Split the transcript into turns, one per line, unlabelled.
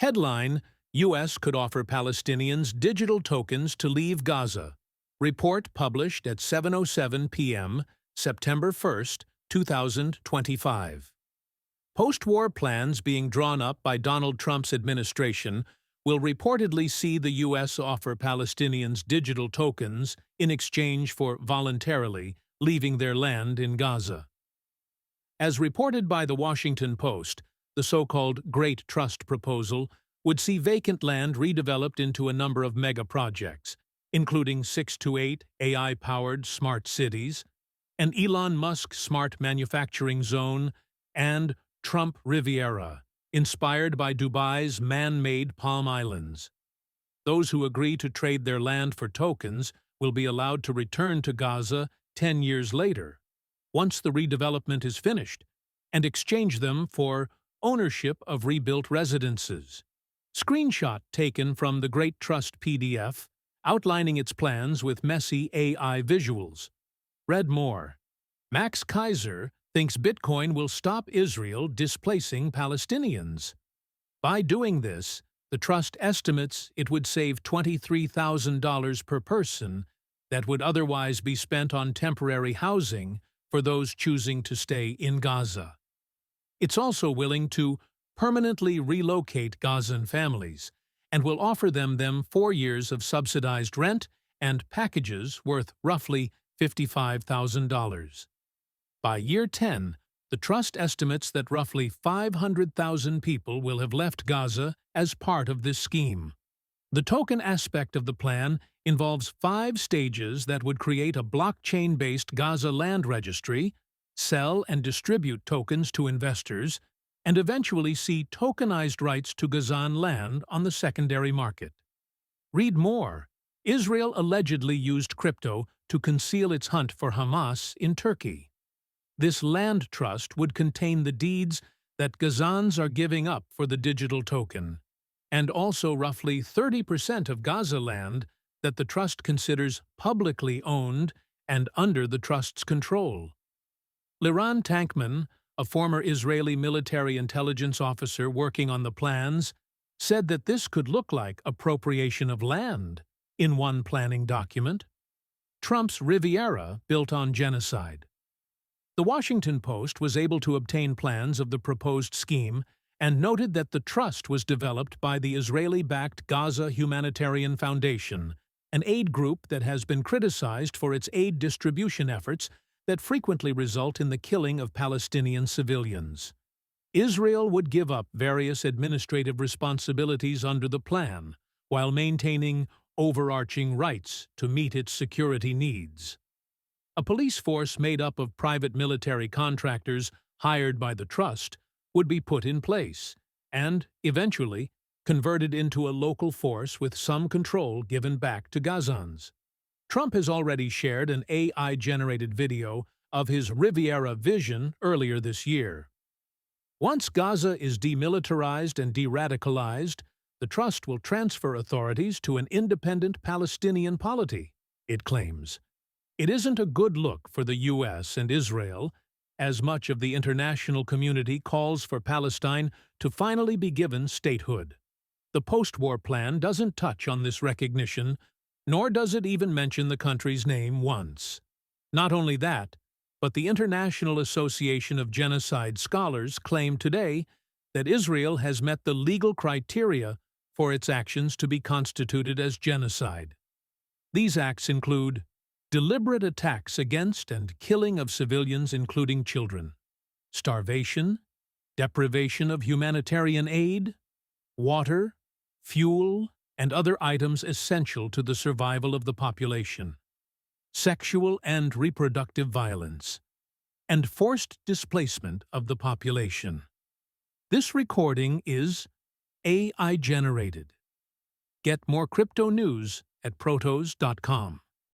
Headline: U.S. could offer Palestinians digital tokens to leave Gaza. Report published at 7:07 p.m., September 1, 2025. Post-war plans being drawn up by Donald Trump's administration will reportedly see the U.S. offer Palestinians digital tokens in exchange for voluntarily leaving their land in Gaza. As reported by the Washington Post, the so-called Great Trust proposal would see vacant land redeveloped into a number of mega-projects, including 6 to 8 AI-powered smart cities, an Elon Musk smart manufacturing zone, and Trump Riviera, inspired by Dubai's man-made Palm Islands. Those who agree to trade their land for tokens will be allowed to return to Gaza 10 years later, once the redevelopment is finished, and exchange them for ownership of rebuilt residences. Screenshot taken from the Great Trust PDF, outlining its plans with messy AI visuals. Read more. Max Kaiser thinks Bitcoin will stop Israel displacing Palestinians. By doing this, the trust estimates it would save $23,000 per person that would otherwise be spent on temporary housing for those choosing to stay in Gaza. It's also willing to permanently relocate Gazan families and will offer them 4 years of subsidized rent and packages worth roughly $55,000. By year 10, the trust estimates that roughly 500,000 people will have left Gaza as part of this scheme. The token aspect of the plan involves 5 stages that would create a blockchain-based Gaza land registry, sell and distribute tokens to investors, and eventually see tokenized rights to Gazan land on the secondary market. Read more. Israel allegedly used crypto to conceal its hunt for Hamas in Turkey. This land trust would contain the deeds that Gazans are giving up for the digital token, and also roughly 30% of Gaza land that the trust considers publicly owned and under the trust's control. Liran Tankman, a former Israeli military intelligence officer working on the plans, said that this could look like appropriation of land in one planning document. Trump's Riviera built on genocide. The Washington Post was able to obtain plans of the proposed scheme and noted that the trust was developed by the Israeli-backed Gaza Humanitarian Foundation, an aid group that has been criticized for its aid distribution efforts that frequently result in the killing of Palestinian civilians. Israel would give up various administrative responsibilities under the plan, while maintaining overarching rights to meet its security needs. A police force made up of private military contractors hired by the trust would be put in place and, eventually, converted into a local force with some control given back to Gazans. Trump has already shared an AI-generated video of his Riviera vision earlier this year. Once Gaza is demilitarized and de-radicalized, the trust will transfer authorities to an independent Palestinian polity, it claims. It isn't a good look for the U.S. and Israel, as much of the international community calls for Palestine to finally be given statehood. The post-war plan doesn't touch on this recognition, nor does it even mention the country's name once. Not only that, but the International Association of Genocide Scholars claim today that Israel has met the legal criteria for its actions to be constituted as genocide. These acts include deliberate attacks against and killing of civilians including children, starvation, deprivation of humanitarian aid, water, fuel, and other items essential to the survival of the population, sexual and reproductive violence, and forced displacement of the population. This recording is AI-generated. Get more crypto news at protos.com.